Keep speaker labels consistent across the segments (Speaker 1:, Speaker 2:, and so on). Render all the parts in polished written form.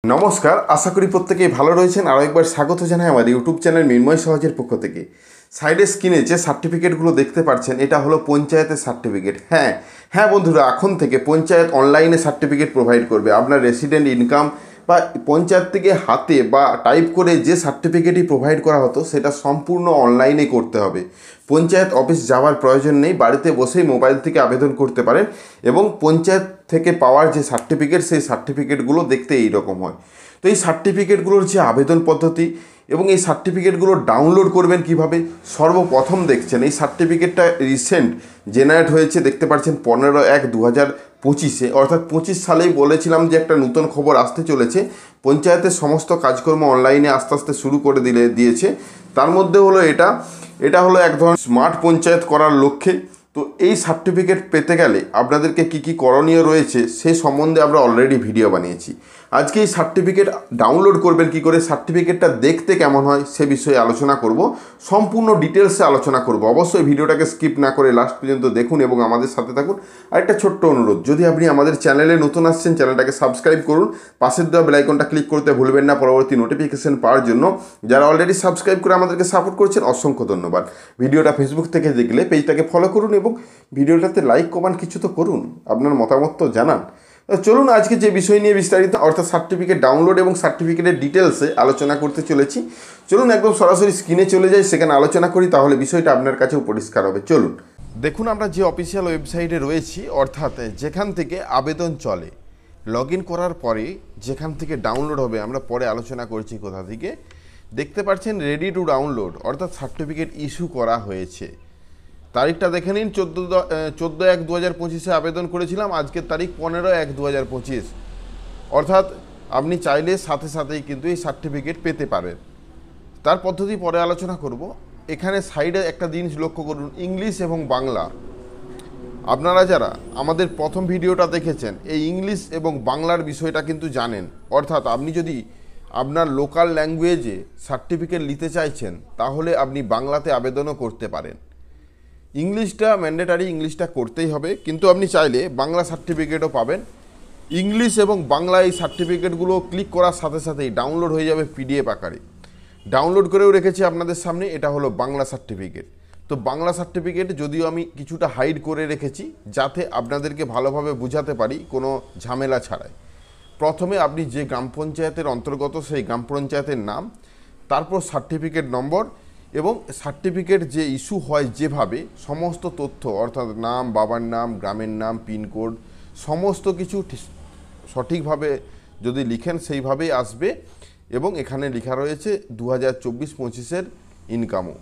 Speaker 1: নমস্কার, আশা করি প্রত্যেকেই ভালো রয়েছেন। আরও একবার স্বাগত জানাই আমার ইউটিউব চ্যানেল মৃন্ময় সহজের পক্ষ থেকে। সাইডে স্ক্রিনে যে সার্টিফিকেটগুলো দেখতে পাচ্ছেন, এটা হলো পঞ্চায়েতের সার্টিফিকেট। হ্যাঁ বন্ধুরা, এখন থেকে পঞ্চায়েত অনলাইনে সার্টিফিকেট প্রোভাইড করবে। আপনার রেসিডেন্ট ইনকাম বা পঞ্চায়েত থেকে হাতে বা টাইপ করে যে সার্টিফিকেটই প্রোভাইড করা হতো, সেটা সম্পূর্ণ অনলাইনে করতে হবে। পঞ্চায়েত অফিস যাওয়ার প্রয়োজন নেই, বাড়িতে বসেই মোবাইল থেকে আবেদন করতে পারেন। এবং পঞ্চায়েত থেকে পাওয়ার যে সার্টিফিকেট, সেই সার্টিফিকেটগুলো দেখতে এইরকম হয়। তো এই সার্টিফিকেটগুলোর যে আবেদন পদ্ধতি এবং এই সার্টিফিকেটগুলো ডাউনলোড করবেন কিভাবে, সর্বপ্রথম দেখছেন এই সার্টিফিকেটটা রিসেন্ট জেনারেট হয়েছে। দেখতে পাচ্ছেন 15/1/2025, অর্থাৎ 25 সালেই বলেছিলাম যে একটা নতুন খবর আসতে চলেছে। পঞ্চায়েতের সমস্ত কাজকর্ম অনলাইনে আস্তে আস্তে শুরু করে দিয়েছে। তার মধ্যে হলো এটা হলো এক ধরনের স্মার্ট পঞ্চায়েত করার লক্ষ্যে। তো এই সার্টিফিকেট পেতে গেলে আপনাদেরকে কি কি করণীয় রয়েছে সে সম্বন্ধে আমরা অলরেডি ভিডিও বানিয়েছি। আজকে এই সার্টিফিকেট ডাউনলোড করবেন কি করে, সার্টিফিকেটটা দেখতে কেমন হয় সে বিষয়ে আলোচনা করব, সম্পূর্ণ ডিটেলসে আলোচনা করব। অবশ্যই ভিডিওটাকে স্কিপ না করে লাস্ট পর্যন্ত দেখুন এবং আমাদের সাথে থাকুন। আরেকটা ছোট্ট অনুরোধ, যদি আপনি আমাদের চ্যানেলে নতুন আসছেন, চ্যানেলটাকে সাবস্ক্রাইব করুন, পাশের দেওয়া বেল আইকনটা ক্লিক করতে ভুলবেন না পরবর্তী নোটিফিকেশন পাওয়ার জন্য। যারা অলরেডি সাবস্ক্রাইব করে আমাদেরকে সাপোর্ট করছেন, অসংখ্য ধন্যবাদ। ভিডিওটা ফেসবুক থেকে দেখলে পেজটাকে ফলো করুন এবং ভিডিওটাতে লাইক কমেন্ট কিছু তো করুন, আপনার মতামত তো জানান। চলুন আজকে যে বিষয় নিয়ে বিস্তারিত অর্থাৎ সার্টিফিকেট ডাউনলোড এবং সার্টিফিকেটের ডিটেলসে আলোচনা করতে চলেছি। চলুন একদম সরাসরি স্ক্রিনে চলে যাই, সেখানে আলোচনা করি, তাহলে বিষয়টা আপনার কাছেও পরিষ্কার হবে। চলুন দেখুন, আমরা যে অফিসিয়াল ওয়েবসাইটে রয়েছি, অর্থাৎ যেখান থেকে আবেদন চলে, লগ ইন করার পরে যেখান থেকে ডাউনলোড হবে, আমরা পরে আলোচনা করছি কোথা থেকে। দেখতে পাচ্ছেন রেডি টু ডাউনলোড, অর্থাৎ সার্টিফিকেট ইস্যু করা হয়েছে। তারিখটা দেখে নিন, 14/1/2025 আবেদন করেছিলাম, আজকের তারিখ 15/1/2025। অর্থাৎ আপনি চাইলে সাথে সাথেই কিন্তু এই সার্টিফিকেট পেতে পারেন। তার পদ্ধতি পরে আলোচনা করব। এখানে সাইডে একটা জিনিস লক্ষ্য করুন, ইংলিশ এবং বাংলা। আপনারা যারা আমাদের প্রথম ভিডিওটা দেখেছেন, এই ইংলিশ এবং বাংলার বিষয়টা কিন্তু জানেন। অর্থাৎ আপনি যদি আপনার লোকাল ল্যাঙ্গুয়েজে সার্টিফিকেট নিতে চাইছেন, তাহলে আপনি বাংলাতে আবেদনও করতে পারেন। ইংলিশটা ম্যান্ডেটারি, ইংলিশটা করতেই হবে, কিন্তু আপনি চাইলে বাংলা সার্টিফিকেটও পাবেন। ইংলিশ এবং বাংলা এই সার্টিফিকেটগুলো ক্লিক করার সাথে সাথেই ডাউনলোড হয়ে যাবে পিডিএফ আকারে। ডাউনলোড করেও রেখেছি আপনাদের সামনে, এটা হলো বাংলা সার্টিফিকেট। তো বাংলা সার্টিফিকেট যদিও আমি কিছুটা হাইড করে রেখেছি, যাতে আপনাদেরকে ভালোভাবে বোঝাতে পারি কোনো ঝামেলা ছাড়াই। প্রথমে আপনি যে গ্রাম পঞ্চায়েতের অন্তর্গত সেই গ্রাম পঞ্চায়েতের নাম, তারপর সার্টিফিকেট নম্বর এবং সার্টিফিকেট যে ইস্যু হয় যেভাবে সমস্ত তথ্য, অর্থাৎ নাম, বাবার নাম, গ্রামের নাম, পিনকোড, সমস্ত কিছু সঠিকভাবে যদি লিখেন সেইভাবেই আসবে। এবং এখানে লেখা রয়েছে 2024-25 ইনকামও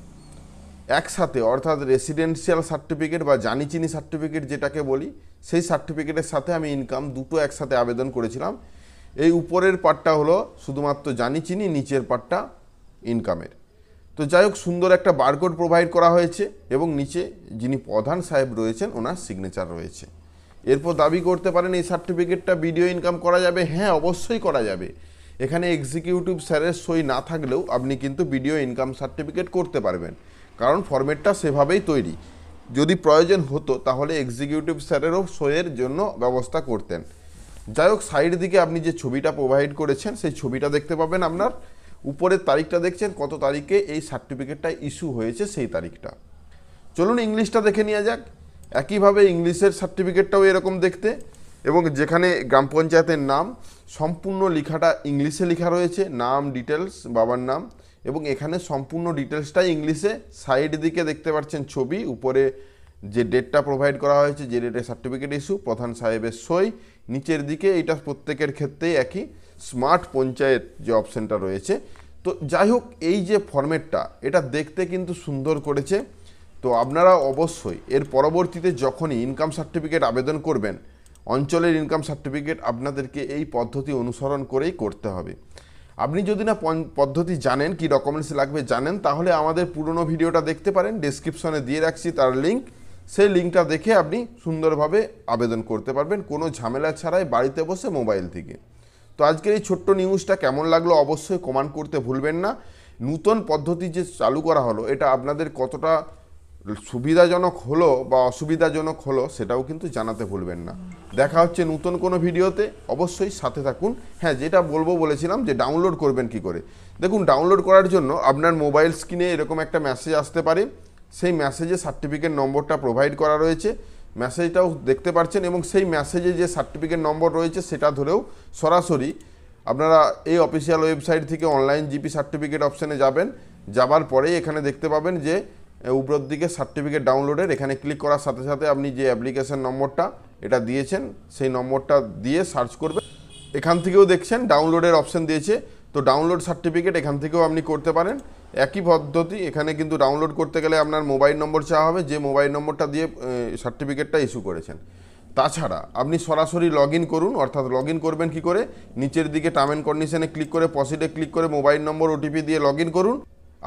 Speaker 1: একসাথে, অর্থাৎ রেসিডেন্সিয়াল সার্টিফিকেট বা জানিচিনি সার্টিফিকেট যেটাকে বলি, সেই সার্টিফিকেটের সাথে আমি ইনকাম দুটো একসাথে আবেদন করেছিলাম। এই উপরের পার্টটা হলো শুধুমাত্র জানিচিনি, নিচের পার্টটা ইনকামের। তো যাই হোক, সুন্দর একটা বারকোড প্রোভাইড করা হয়েছে এবং নিচে যিনি প্রধান সাহেব রয়েছেন ওনার সিগনেচার রয়েছে। এরপর দাবি করতে পারেন এই সার্টিফিকেটটা ভিডিও ইনকাম করা যাবে। হ্যাঁ, অবশ্যই করা যাবে। এখানে এক্সিকিউটিভ স্যারের সই না থাকলেও আপনি কিন্তু ভিডিও ইনকাম সার্টিফিকেট করতে পারবেন, কারণ ফরম্যাটটা সেভাবেই তৈরি। যদি প্রয়োজন হতো তাহলে এক্সিকিউটিভ স্যারেরও সইয়ের জন্য ব্যবস্থা করতেন। যাই হোক, সাইড দিকে আপনি যে ছবিটা প্রোভাইড করেছেন সেই ছবিটা দেখতে পাবেন। আপনার উপরের তারিখটা দেখছেন, কত তারিখে এই সার্টিফিকেটটা ইস্যু হয়েছে সেই তারিখটা। চলুন ইংলিশটা দেখে নেওয়া যাক। একইভাবে ইংলিশের সার্টিফিকেটটাও এরকম দেখতে, এবং যেখানে গ্রাম পঞ্চায়েতের নাম সম্পূর্ণ লেখাটা ইংলিশে লেখা রয়েছে, নাম, ডিটেলস, বাবার নাম, এবং এখানে সম্পূর্ণ ডিটেলসটাই ইংলিশে। সাইড দিকে দেখতে পাচ্ছেন ছবি, উপরে যে ডেটটা প্রোভাইড করা হয়েছে, যে ডেটে সার্টিফিকেট ইস্যু, প্রধান সাহেবের সই। নিচের দিকে এইটা প্রত্যেকের ক্ষেত্রেই একই, স্মার্ট পঞ্চায়েত যে অপশানটা রয়েছে। তো যাই হোক, এই যে ফরম্যাটটা, এটা দেখতে কিন্তু সুন্দর করেছে। তো আপনারা অবশ্যই এর পরবর্তীতে যখনই ইনকাম সার্টিফিকেট আবেদন করবেন, অঞ্চলের ইনকাম সার্টিফিকেট আপনাদেরকে এই পদ্ধতি অনুসরণ করেই করতে হবে। আপনি যদি না পদ্ধতি জানেন, কি ডকুমেন্টস লাগবে জানেন, তাহলে আমাদের পুরনো ভিডিওটা দেখতে পারেন, ডেসক্রিপশনে দিয়ে রাখছি তার লিঙ্ক। সেই লিঙ্কটা দেখে আপনি সুন্দরভাবে আবেদন করতে পারবেন কোনো ঝামেলা ছাড়াই, বাড়িতে বসে মোবাইল থেকে। তো আজকের এই ছোট্ট নিউজটা কেমন লাগলো অবশ্যই কমেন্ট করতে ভুলবেন না। নূতন পদ্ধতি যে চালু করা হলো, এটা আপনাদের কতটা সুবিধাজনক হলো বা অসুবিধাজনক হলো সেটাও কিন্তু জানাতে ভুলবেন না। দেখা হচ্ছে নতুন কোনো ভিডিওতে, অবশ্যই সাথে থাকুন। হ্যাঁ, যেটা বলেছিলাম যে ডাউনলোড করবেন কি করে। দেখুন, ডাউনলোড করার জন্য আপনার মোবাইল স্ক্রিনে এরকম একটা মেসেজ আসতে পারে, সেই মেসেজে সার্টিফিকেট নম্বরটা প্রোভাইড করা রয়েছে, মেসেজটাও দেখতে পাচ্ছেন, এবং সেই মেসেজে যে সার্টিফিকেট নম্বর রয়েছে সেটা ধরেও সরাসরি আপনারা এই অফিসিয়াল ওয়েবসাইট থেকে অনলাইন জিপি সার্টিফিকেট অপশানে যাবেন। যাবার পরেই এখানে দেখতে পাবেন যে উপরের দিকে সার্টিফিকেট ডাউনলোডের, এখানে ক্লিক করার সাথে সাথে আপনি যে অ্যাপ্লিকেশন নম্বরটা এটা দিয়েছেন সেই নম্বরটা দিয়ে সার্চ করবেন। এখান থেকেও দেখছেন ডাউনলোডের অপশান দিয়েছে, তো ডাউনলোড সার্টিফিকেট এখান থেকেও আপনি করতে পারেন। একই পদ্ধতি, এখানে কিন্তু ডাউনলোড করতে গেলে আপনার মোবাইল নম্বর চাওয়া হবে, যে মোবাইল নম্বরটা দিয়ে সার্টিফিকেটটা ইস্যু করেছেন। তাছাড়া আপনি সরাসরি লগ ইন করুন, অর্থাৎ লগ ইন করবেন কী করে, নিচের দিকে টার্ম অ্যান্ড কন্ডিশনে ক্লিক করে প্রসিডে ক্লিক করে মোবাইল নম্বর ওটিপি দিয়ে লগ ইন করুন।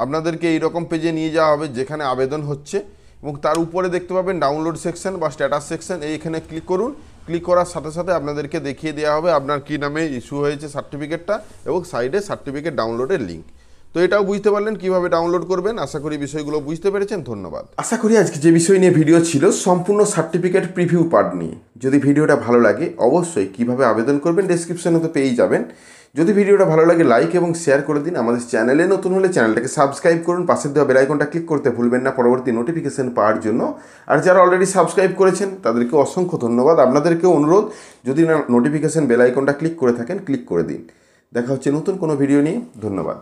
Speaker 1: আপনাদেরকে এইরকম পেজে নিয়ে যাওয়া হবে যেখানে আবেদন হচ্ছে, এবং তার উপরে দেখতে পাবেন ডাউনলোড সেকশন বা স্ট্যাটাস সেকশন, এইখানে ক্লিক করুন। ক্লিক করার সাথে সাথে আপনাদেরকে দেখিয়ে দেওয়া হবে আপনার কী নামে ইস্যু হয়েছে সার্টিফিকেটটা, এবং সাইডে সার্টিফিকেট ডাউনলোডের লিঙ্ক। তো এটাও বুঝতে পারলেন কীভাবে ডাউনলোড করবেন। আশা করি বিষয়গুলো বুঝতে পেরেছেন। ধন্যবাদ। আশা করি আজকে যে বিষয় নিয়ে ভিডিও ছিল সম্পূর্ণ সার্টিফিকেট প্রিভিউ পার্ট নিয়ে। যদি ভিডিওটা ভালো লাগে অবশ্যই কীভাবে আবেদন করবেন ডেসক্রিপশনে তো পেয়েই যাবেন। যদি ভিডিওটা ভালো লাগে লাইক এবং শেয়ার করে দিন। আমাদের চ্যানেলে নতুন হলে চ্যানেলটাকে সাবস্ক্রাইব করুন, পাশের দেওয়া বেল আইকনটা ক্লিক করতে ভুলবেন না পরবর্তী নোটিফিকেশন পাওয়ার জন্য। আর যারা অলরেডি সাবস্ক্রাইব করেছেন তাদেরকে অসংখ্য ধন্যবাদ। আপনাদেরকেও অনুরোধ, যদি না নোটিফিকেশন বেল আইকনটা ক্লিক করে থাকেন ক্লিক করে দিন। দেখা হচ্ছে নতুন কোনো ভিডিও নিয়ে। ধন্যবাদ।